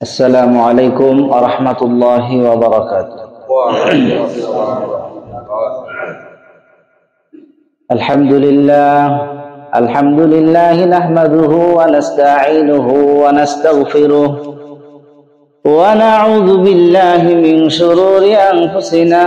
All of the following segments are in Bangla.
السلام عليكم ورحمة الله وبركاته. الحمد لله نحمده ونستعينه ونستغفره ونعوذ بالله من شرور أنفسنا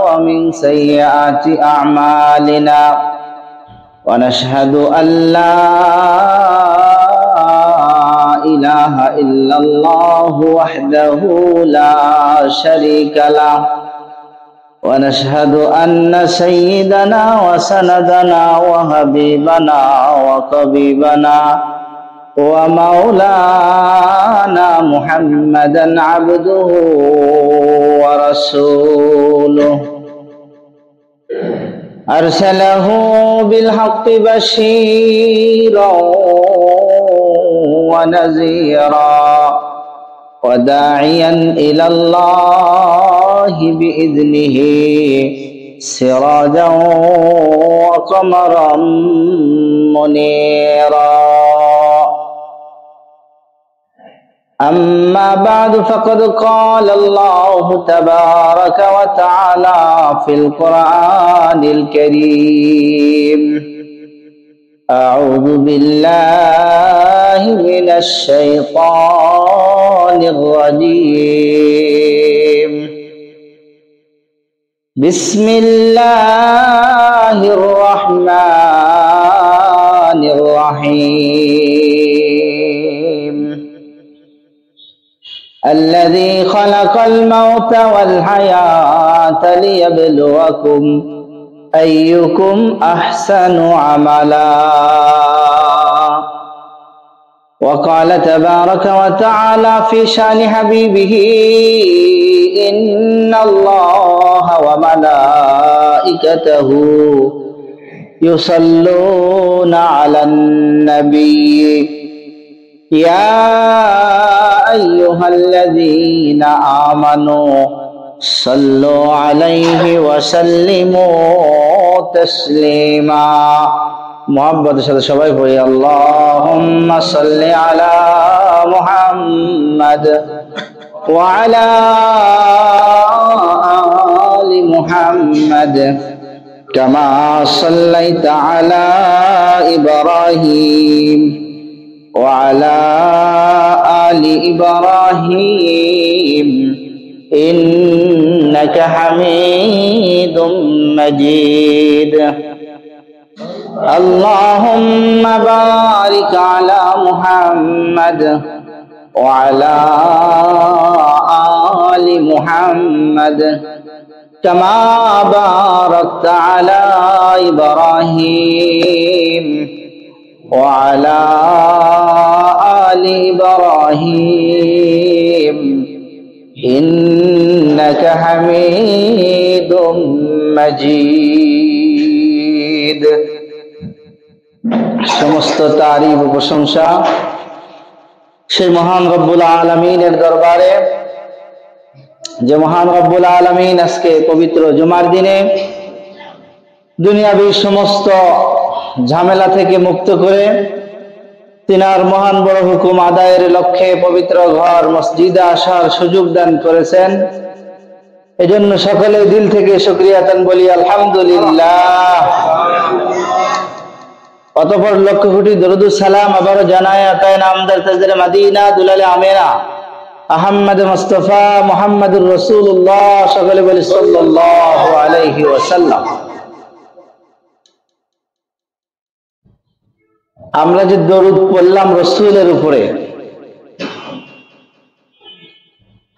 ومن سيئات أعمالنا ونشهد أن لا إله إلا الله وحده لا شريك له ونشهد أن سيدنا وسندنا وحبيبنا وطبيبنا ومولانا محمدا عبده ورسوله أرسله بالحق بشيرا ونذيرا وداعيا إلى الله بإذنه سراجا وقمرا منيرا. أما بعد فقد قال الله تبارك وتعالى في القرآن الكريم: أعوذ بالله من الشيطان الرجيم. بسم الله الرحمن الرحيم. الذي خلق الموت والحياة ليبلوكم أيكم أحسن عملا. وقال تبارك وتعالى في شأن حبيبه: إن الله وملائكته يصلون على النبي يا أيها الذين آمنوا صلوا عليه وسلموا تسليما. محبت সাথে সবাই পড়ি আল্লাহুম্মা সাল্লি আলা মুহাম্মাদ ওয়া আলা আলি মুহাম্মাদ কামা সাল্লাইতা আলা ইব্রাহিম ওয়া আলা আলি ইব্রাহিম إنك حميد مجيد. اللهم بارك على محمد وعلى آل محمد كما باركت على إبراهيم وعلى آل إبراهيم إنك حميد مجيد. সমস্ত তারিফ ও প্রশংসা সেই মহান রব্বুল আলামিনের দরবারে, যে মহান রব্বুল আলামিন আজকে পবিত্র জুমার দিনে দুনিয়াবী সমস্ত ঝামেলা থেকে মুক্ত করে তিনার মহান বড় হুকুম আদায়ের লক্ষ্যে পবিত্র ঘর মসজিদে আসার সুযোগ দান করেছেন। এজন্য সকলে দিল থেকে শুকরিয়াতান বলি আলহামদুলিল্লাহ। অতঃপর লক্ষ কোটি দরুদ সালাম আবারও জানায় আতায়ে নামদার তাজদারে মদিনা দুলালে আমেনা আহমদ মুস্তাফা মুহাম্মদুর রাসূলুল্লাহ, সকলে বলি সাল্লাল্লাহু আলাইহি ওয়াসাল্লাম। আমরা যে দরুদ পড়লাম রাসূলের উপরে,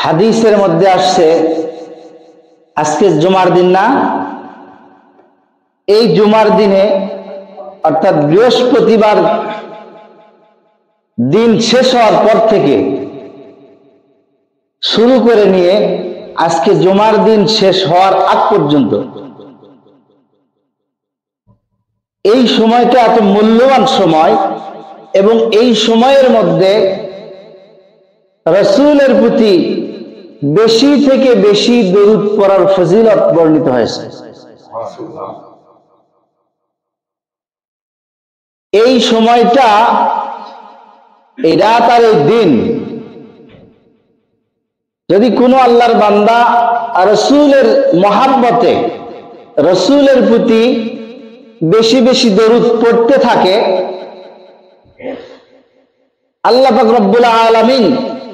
হাদিসের মধ্যে আসছে আজকে জুমার দিন না, এই জুমার দিনে অর্থাৎ বৃহস্পতিবার দিন শেষ হওয়ার পর থেকে শুরু করে নিয়ে আজকে জুমার দিন শেষ হওয়ার আগ পর্যন্ত এই সময়টা এত মূল্যবান সময়, এবং এই সময়ের মধ্যে রাসূলের প্রতি বেশি থেকে বেশি দরুদ পড়ার ফজিলত বর্ণিত হয়েছে। এই সময়টা, এই রাত আর এই দিন যদি কোনো আল্লাহর বান্দা রাসূলের মহব্বতে রাসূলের প্রতি বেশি বেশি দরুদ পড়তে থাকে, আল্লাহ পাক রব্বুল আলামিন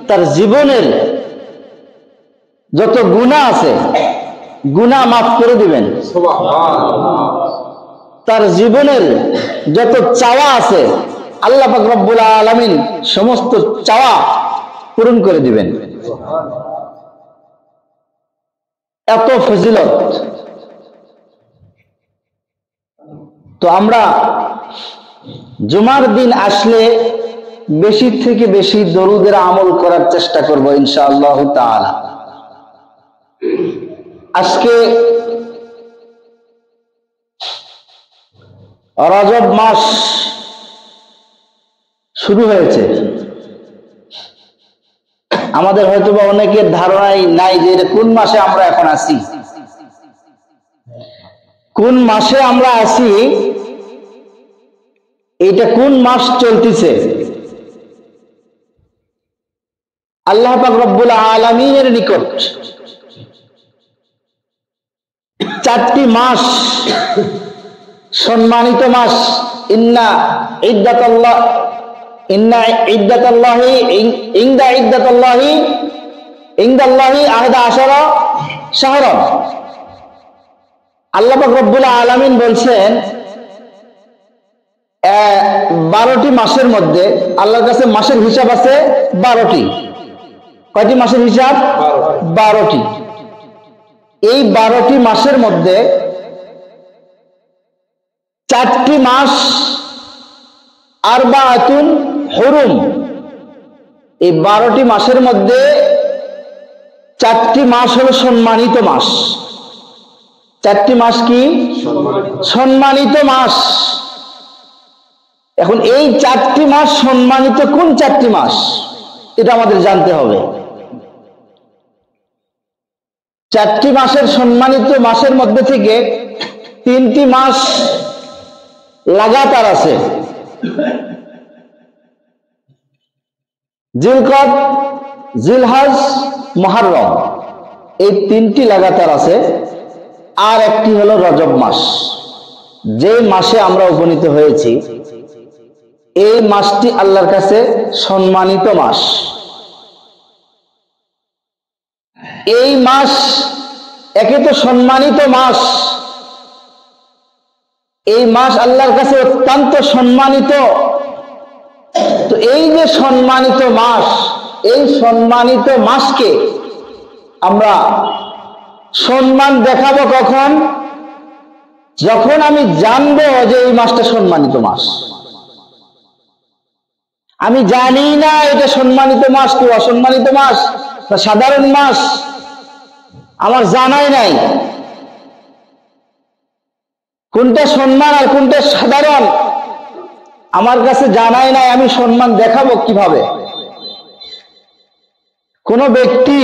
তার জীবনের যত গুনাহ আছে গুনাহ মাফ করে দিবেন। সুবহানাল্লাহ। তার জীবনের যত চাওয়া আছে আল্লাহ পাক রব্বুল আলামিন সমস্ত চাওয়া পূরণ করে দিবেন। এত ফজিলত। তো আমরা জুমার দিন আসলে বেশি থেকে বেশি দরুদের আমল করার চেষ্টা করব ইনশাআল্লাহ তাআলা। আজকে রজব মাস শুরু হয়েছে। আমাদের হয়তোবা অনেকের ধারণাই নাই যে কোন মাসে আমরা এখন আছি, কোন মাসে আমরা আছি, এটা কোন মাস চলতেছে। আল্লাহ পাক রব্বুল আলামিনের নিকট 4টি মাস সম্মানিত মাস। ইন্না ইদ্দাতাল্লাহি ইনদাল্লাহি আহদা আশারা শাহরান। আল্লাহ পাক রব্বুল আলামিন বলছেন 12টি মাসের মধ্যে আল্লাহর কাছে মাসের হিসাব আছে 12টি। কয়টি মাসের হিসাব? 12টি। এই 12টি মাসের মধ্যে 4টি মাস আরবাআতুন হুরুম। এই 12টি মাসের মধ্যে 4টি মাস হলো সম্মানিত মাস। 4টি মাস কি? সম্মানিত মাস। এখন এই 4টি মাস সম্মানিত কোন 4টি মাস এটা আমাদের জানতে হবে। 4টি মাসের সম্মানিত মাসের মধ্যে থেকে 3টি মাস লাগাতার আছে। জিলকদ, জিলহজ, মুহররম, এই 3টি লাগাতার আছে। আর একটি হলো রজব মাস, যে মাসে আমরা উপনীত হয়েছি। এই মাসটি আল্লাহর কাছে সম্মানিত মাস। এই মাস একে তো সম্মানিত মাস, এই মাস আল্লাহর কাছে অত্যন্ত সম্মানিত। তো এই যে সম্মানিত মাস, এই সম্মানিত মাসকে আমরা সম্মান দেখাবো কখন? যখন আমি জানবো যে এই মাসটা সম্মানিত মাস। আমি জানি না এটা সম্মানিত মাস কি অসম্মানিত মাস বা সাধারণ মাস, আমার জানাই নাই কোনটা সম্মান আর কোনটা সাধারণ, আমার কাছে জানাই নাই। আমি সম্মান দেখাবো কিভাবে? কোন ব্যক্তি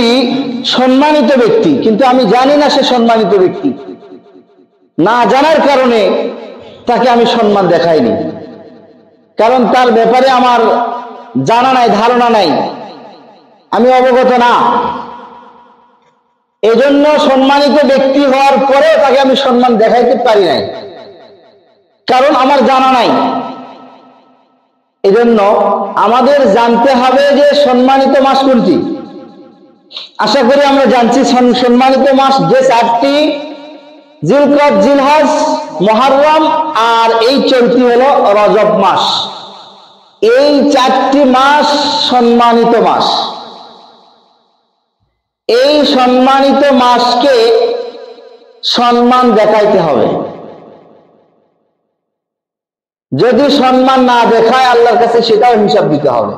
সম্মানিত ব্যক্তি, কিন্তু আমি জানি না সে সম্মানিত ব্যক্তি। না জানার কারণে তাকে আমি সম্মান দেখাইনি, কারণ তার ব্যাপারে আমার জানা নাই, ধারণা নাই, আমি অবগত না। এজন্য সম্মানিত ব্যক্তি হওয়ার পরে তাকে আমি সম্মান দেখাইতে পারি নাই, কারণ আমার জানা নাই। এজন্য আমাদের জানতে হবে যে সম্মানিত মাস কোনটি। আশা করি আমরা জানছি সম্মানিত মাস যে 4টি, জিলকদ, জিলহজ, মুহররম আর এই চলতি হলো রজব মাস। এই 4টি মাস সম্মানিত মাস। এই সম্মানিত মাসকে সম্মান দেখাইতে হবে। যদি সম্মান না দেখায় আল্লাহর কাছে সেটাও হিসাব দিতে হবে।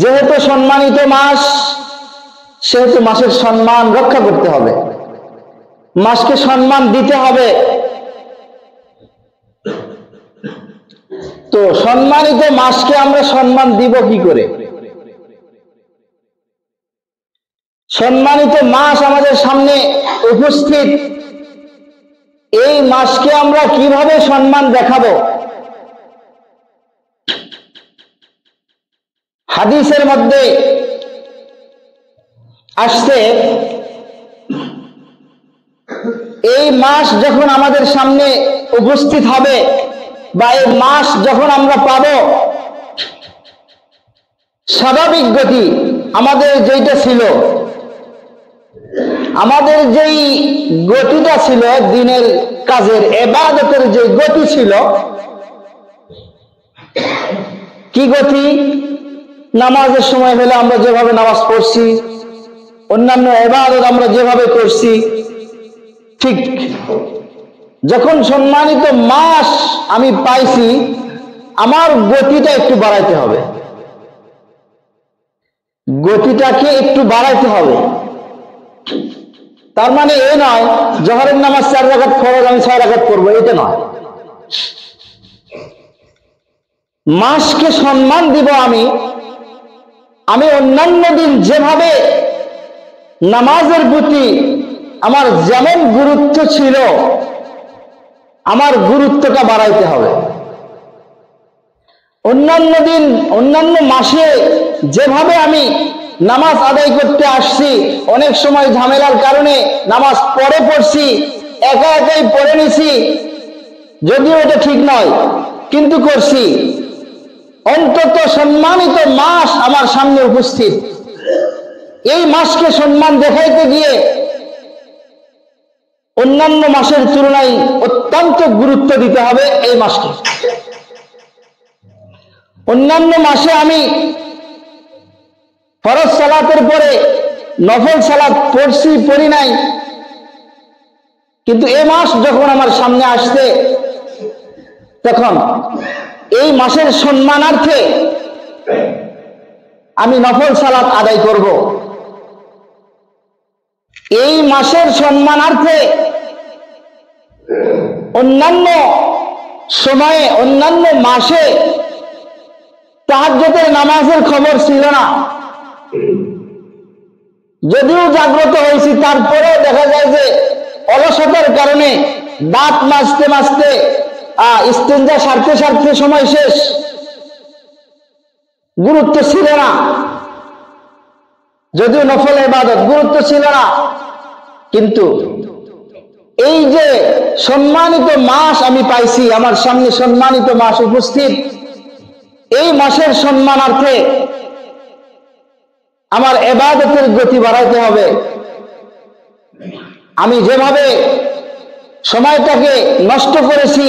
যেহেতু সম্মানিত মাস, সেহেতু মাসের সম্মান রক্ষা করতে হবে, মাসকে সম্মান দিতে হবে। তো সম্মানিত মাসকে আমরা সম্মান দিব কি করে? সম্মানিত মাস আমাদের সামনে উপস্থিত, এই মাসকে আমরা কিভাবে সম্মান দেখাবো? হাদিসের মধ্যে আসছে, এই মাস যখন আমাদের সামনে উপস্থিত হবে বা এই মাস যখন আমরা পাব, স্বাভাবিক গতি আমাদের যেইটা ছিল, আমাদের যেই গতিটা ছিল, দিনের কাজের ইবাদতের যে গতি ছিল, কি গতি? নামাজের সময় হলে আমরা যেভাবে নামাজ পড়ছি, অন্যান্য ইবাদত আমরা যেভাবে করছি, ঠিক যখন সম্মানিত মাস আমি পাইছি, আমার গতিটা একটু বাড়াইতে হবে, গতিটাকে একটু বাড়াইতে হবে। তার মানে এ নয় জোহরের নামাজ 4 রাকাত ফরজ, আমি 6 রাকাত করবো, এটা নয়। মাসকে সম্মান দিব আমি অন্যান্য দিন যেভাবে নামাজের প্রতি আমার যেমন গুরুত্ব ছিল, আমার গুরুত্বটা বাড়াইতে হবে। অন্যান্য দিন, অন্যান্য মাসে যেভাবে আমি নামাজ আদায় করতে আসছি, অনেক সময় ঝামেলার কারণে নামাজ পড়ছি, একা একাই পড়ে নিছি, যদিও এটা ঠিক নয়, কিন্তু করছি। অন্তত সম্মানিত মাস আমার সামনে উপস্থিত, এই মাসকে সম্মান দেখাইতে গিয়ে অন্যান্য মাসের তুলনায় অত্যন্ত গুরুত্ব দিতে হবে এই মাসকে। অন্যান্য মাসে আমি ফরজ সালাতের পরে নফল সালাত পড়ছি, পড়ি নাই, কিন্তু এই মাস যখন আমার সামনে আসছে, তখন এই মাসের সম্মানার্থে আমি নফল সালাত আদায় করব। এই মাসের সম্মানার্থে অন্যান্য সময়ে, অন্যান্য মাসে তাহাজ্জুদের নামাজের খবর ছিল না, যদিও জাগ্রত হয়েছি, তারপরেও দেখা যায় যে অলসতার কারণে দাঁত মাজতে মাজতে, ইস্তেঞ্জা সারতে সারতে সময় শেষ, গুরুত্ব ছিল না। যদিও নফল ইবাদত, গুরুত্ব ছিল না। কিন্তু এই যে সম্মানিত মাস আমি পাইছি, আমার সামনে সম্মানিত মাস উপস্থিত, এই মাসের সম্মানার্থে আমার ইবাদতের গতি বাড়াইতে হবে। আমি যেভাবে সময়টাকে নষ্ট করেছি,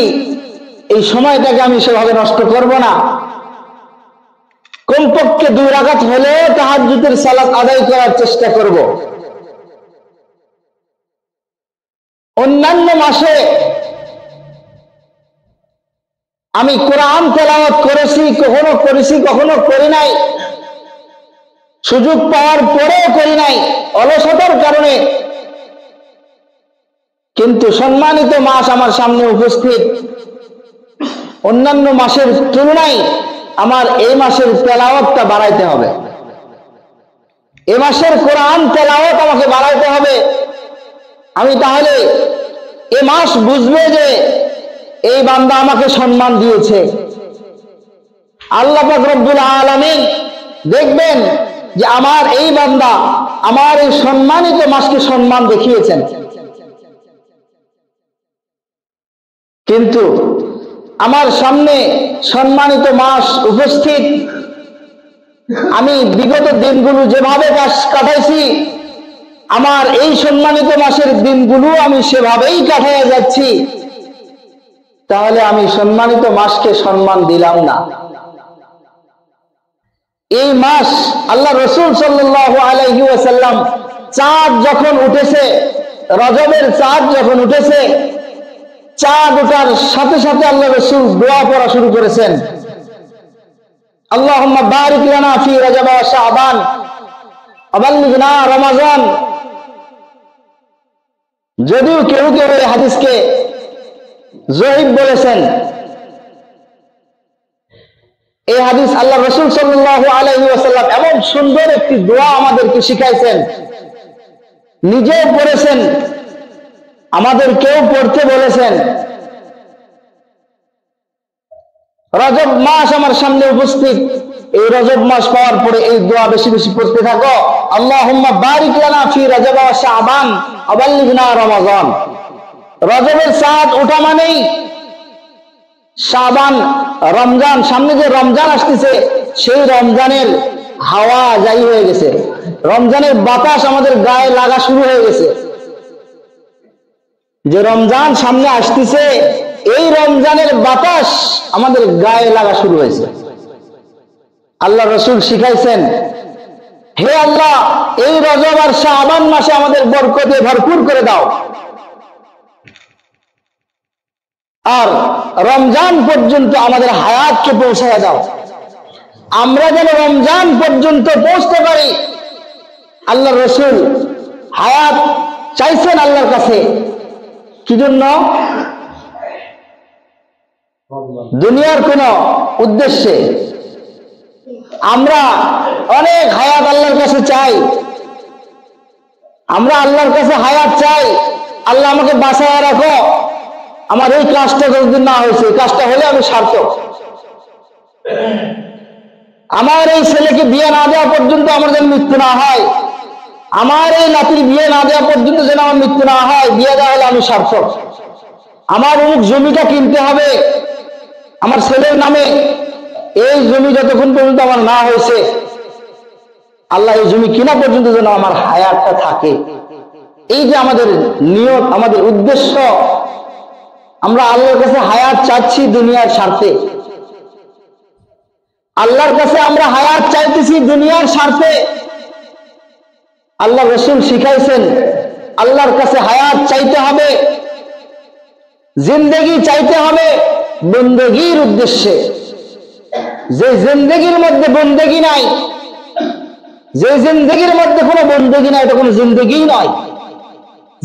এই সময়টাকে আমি সেভাবে নষ্ট করব না। কমপক্ষে 2 রাকাত হলেও তাহাজ্জুদের সালাত আদায় করার চেষ্টা করব। অন্যান্য মাসে আমি কোরআন তেলাওয়াত করেছি, কখনো করেছি, কখনো করি নাই, সুযোগ পাওয়ার পরেও করি নাই অলসতার কারণে। কিন্তু সম্মানিত মাস আমার সামনে উপস্থিত, অন্যান্য মাসের তুলনায় আমার এই মাসের তেলাওয়াতটা বাড়াইতে হবে, এই মাসের কোরআন তেলাওয়াত আমাকে বাড়াইতে হবে। আমি তাহলে এ মাস বুঝবে যে এই বান্দা আমাকে সম্মান দিয়েছে। আল্লাহ পাক রব্বুল আলামিন দেখবেন যে আমার এই বান্দা আমার এই সম্মানিত মাসকে সম্মান দেখিয়েছেন। কিন্তু আমার সামনে সম্মানিত মাস উপস্থিত, আমি বিগত দিনগুলো যেভাবে কাটাইছি, আমার এই সম্মানিত মাসের দিনগুলো আমি সেভাবেই কাটাইয়া যাচ্ছি, তাহলে আমি সম্মানিত মাসকে সম্মান দিলাম না। এই মাস আল্লাহ রাসূল সাল্লাল্লাহু আলাইহি ওয়াসাল্লাম, চাঁদ যখন উঠেছে, রজবের চাঁদ যখন উঠেছে, চাঁদ ওঠার সাথে সাথে আল্লাহ রাসূল দোয়া পড়া শুরু করেছেন, আল্লাহুম্মা বারিক লানা ফি রজব ওয়া শাবান ওয়া বাল্লিগনা রমাজান। যদিও কেউ কেউ এই হাদিসকে জয়ীফ বলেছেন, এই হাদিস আল্লাহ রাসূল সাল্লাল্লাহু আলাইহি ওয়াসাল্লাম এমন সুন্দর একটি দোয়া আমাদেরকে শিখাইছেন, নিজেও পড়েছেন, আমাদেরকেও পড়তে বলেছেন। রজব মাস আমার সামনে উপস্থিত, এই রজব মাস পাওয়ার পরে এই দোয়া বেশি বেশি পড়তে থাকো, আল্লাহুম্মা বারিক লানা ফি রজব ওয়া শাবান ওয়া বাল্লিগনা রমাজান। রজবের চাঁদ ওঠা মানেই শাবান, রমজান, সামনে যে রমজান আসতেছে সেই রমজানের হাওয়া জারি হয়ে গেছে, রমজানের বাতাস আমাদের গায়ে লাগা শুরু হয়ে গেছে। যে রমজান সামনে আসতেছে এই রমজানের বাতাস আমাদের গায়ে লাগা শুরু হয়েছে। আল্লাহ রসুল শিখাইছেন, হে আল্লাহ এই রজব আর শাবান মাসে আমাদের বরকতে ভরপুর করে দাও, আর রমজান পর্যন্ত আমাদের হায়াতকে পৌঁছায় দাও, আমরা যেন রমজান পর্যন্ত পৌঁছতে পারি। আল্লাহ রসুল হায়াত চাইছেন আল্লাহর কাছে, কি জন্য? দুনিয়ার কোন উদ্দেশ্যে। আমরা অনেক হায়াত আল্লাহর কাছে চাই, আমরা আল্লাহর কাছে হায়াত চাই, আল্লাহ আমাকে বাঁচায় রাখো, আমার এই কাজটা যতদিন না হয়েছে, কাজটা হলে আমি সার্থক, আমার এই ছেলেকে বিয়ে না দেওয়া পর্যন্ত আমার যেন মৃত্যু না হয়, আমার এই নাতির বিয়ে না দেওয়া পর্যন্ত যেন আমার মৃত্যু না হয়, বিয়ে দেওয়া হলে আমি সার্থক, আমার অমুক জমিটা কিনতে হবে আমার ছেলের নামে, এই জমি যতক্ষণ পর্যন্ত আমার না হয়েছে আল্লাহ এই জমি কিনা পর্যন্ত যেন আমার হায়াতটা থাকে। এই যে আমাদের নিয়ত, আমাদের উদ্দেশ্য, আমরা আল্লাহর কাছে হায়াত চাচ্ছি দুনিয়ার স্বার্থে, আল্লাহর কাছে আমরা হায়াত চাইতেছি দুনিয়ার স্বার্থে। আল্লাহ রসুল শিখাইছেন আল্লাহর কাছে হায়াত চাইতে হবে, জিন্দেগি চাইতে হবে বন্দেগীর উদ্দেশ্যে। যে জিন্দেগির মধ্যে বন্দেগি নাই, যে জিন্দেগির মধ্যে কোনো বন্দেগি নাই, এটা কোনো জিন্দেগি নয়।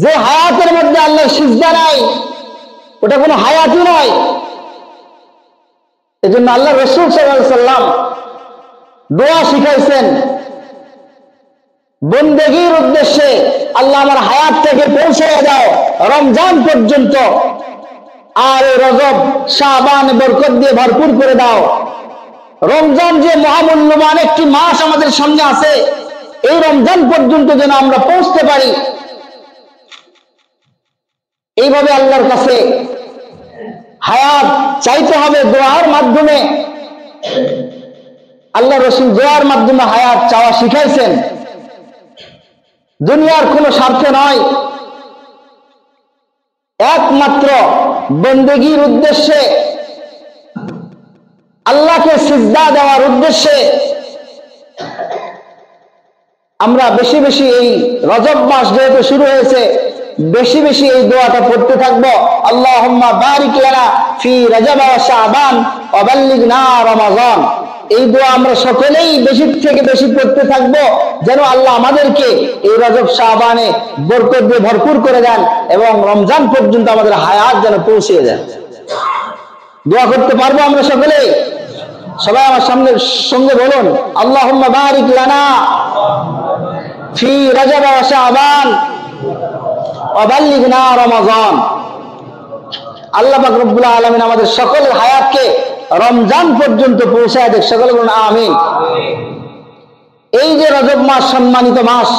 যে হায়াতের মধ্যে আল্লাহর সিজদা নাই, ওটা কোনো হায়াতই নয়। এই জন্য আল্লাহ রসুল সাল্লাল্লাহু আলাইহি সাল্লাম দোয়া শিখাইছেন, বন্দেগীর উদ্দেশ্যে আল্লাহ আমার হায়াতটাকে পৌঁছে দাও রমজান পর্যন্ত, আর রজব শাবান বরকত দিয়ে ভরপুর করে দাও। রমজান যে মহামূল্যবান একটি মাস আমাদের সামনে আছে, এই রমজান পর্যন্ত যেন আমরা পৌঁছতে পারি। এইভাবে আল্লাহর কাছে হায়াত চাইতে হবে দোয়ার মাধ্যমে। আল্লাহ রসুল দোয়ার মাধ্যমে হায়াত চাওয়া শিখাইছেন, দুনিয়ার কোনো স্বার্থে নয়, একমাত্র বন্দেগীর উদ্দেশ্যে, আল্লাহকে সিজদা দেওয়ার উদ্দেশ্যে আমরা বেশি বেশি এই রজব মাস যেহেতু শুরু হয়েছে, বেশি বেশি এই দোয়াটা পড়তে থাকবো, আল্লাহুম্মা বারিক লানা ফি রজব ওয়া শাবান ওয়া বাল্লিগনা রমাজান। এই দোয়া আমরা সকলেই বেশি থেকে বেশি পড়তে থাকবো, যেন আল্লাহ আমাদেরকে এই রজব শাবানে বরকত দিয়ে ভরপুর করে দেন এবং রমজান পর্যন্ত আমাদের হায়াত যেন পৌঁছে দেন। দোয়া করতে পারবো আমরা সকলেই? সবাই আমার সামনে সঙ্গে বলুন, আল্লাহুম্মা বারিক লানা ফি রজব ওয়া শাবান ওয়া বাল্লিগনা রমাজান। আল্লাহ পাক রব্বুল আলামিন আমাদের সকলের হায়াতকে রমজান পর্যন্ত পৌঁছায় দেখ, সকলে বলুন আমিন। এই যে রজব মাস সম্মানিত মাস,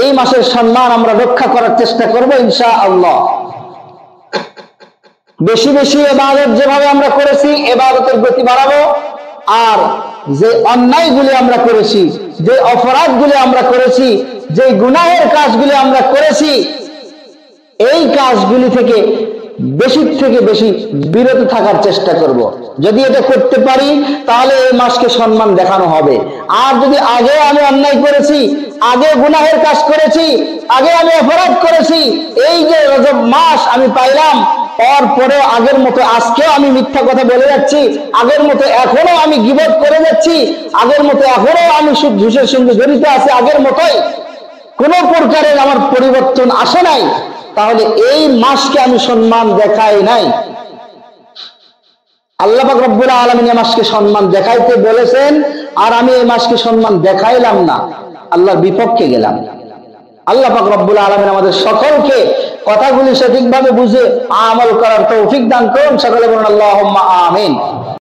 এই মাসের সম্মান আমরা রক্ষা করার চেষ্টা করবো ইনশাআল্লাহ। বেশি বেশি ইবাদত যেভাবে আমরা করেছি ইবাদতের গতি বাড়াবো, আর যে অন্যায়গুলি আমরা করেছি, যে অপরাধগুলি আমরা করেছি, যে গুনাহের কাজগুলি আমরা করেছি, এই কাজগুলি থেকে বেশি বিরত থাকার চেষ্টা করব। যদি এটা করতে পারি তাহলে এই মাসকে সম্মান দেখানো হবে। আর যদি আগে আমি অন্যায় করেছি, আগে গুনাহের কাজ করেছি, আগে আমি অপরাধ করেছি, এই যে রজব মাস আমি পাইলাম, পরে আগের মতো আজকেও আমি মিথ্যা কথা বলে যাচ্ছি, আগের মতো এখনো আমি গীবত করে যাচ্ছি, আগের মতো এখনো আমি সুদ ঘুষের সঙ্গে জড়িত আছি, আগের মতোই কোনো প্রকারের আমার পরিবর্তন আসে নাই, তাহলে এই মাসকে আমি সম্মান দেখাই নাই। আল্লাহ পাক রব্বুল আলামিন এই মাসকে সম্মান দেখাইতে বলেছেন, আর আমি এই মাসকে সম্মান দেখাইলাম না, আল্লাহর বিপক্ষে গেলাম। আল্লাহ পাক রব্বুল আলামিন আমাদের সকলকে কথাগুলি সঠিকভাবে বুঝে আমল করার তৌফিক দান করুন। সকলে বলুন আল্লাহুম্মা আমিন।